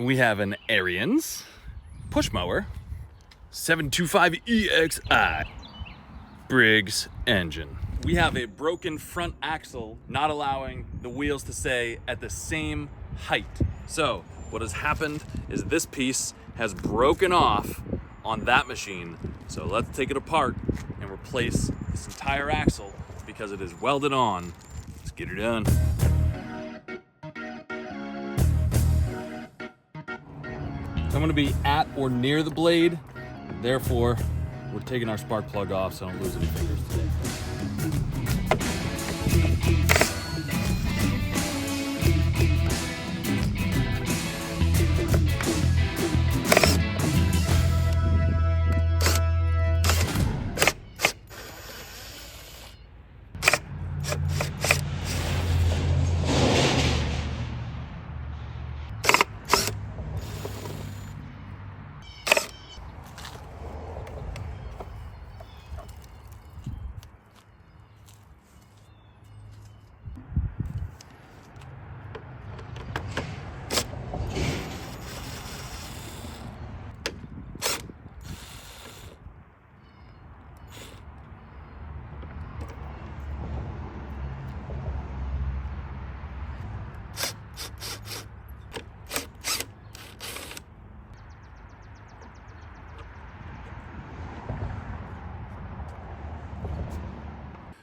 And we have an ARIENS push mower, 725 EXI Briggs engine. We have a broken front axle, not allowing the wheels to stay at the same height. So what has happened is this piece has broken off on that machine. So let's take it apart and replace this entire axle because it is welded on. Let's get her done. So I'm gonna be at or near the blade. Therefore, we're taking our spark plug off so I don't lose any fingers today.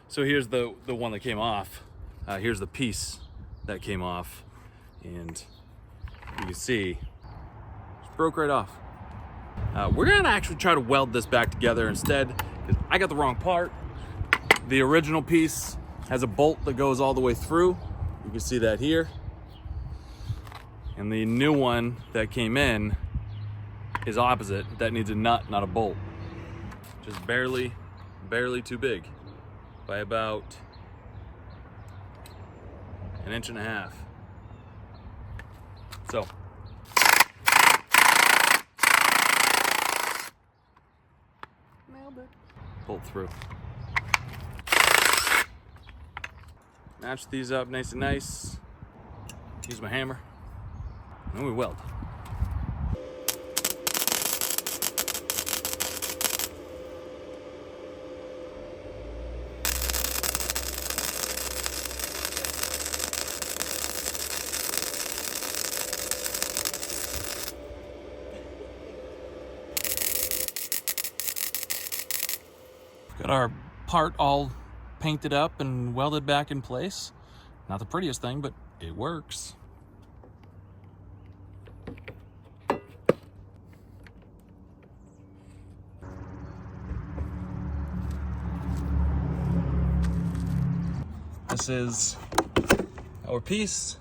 So here's the one that came off. Here's the piece that came off. And you can see, it broke right off. We're gonna actually try to weld this back together instead, because I got the wrong part. The original piece has a bolt that goes all the way through. You can see that here. And the new one that came in is opposite. That needs a nut, not a bolt. Just barely too big. By about 1.5 inches. So, nailed it. Bolt through. Match these up nice and nice. Use my hammer, and we weld. Got our part all painted up and welded back in place. Not the prettiest thing, but it works. This is our piece,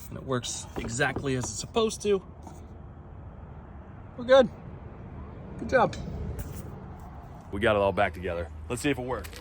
and it works exactly as it's supposed to. We're good. Good job. We got it all back together. Let's see if it works.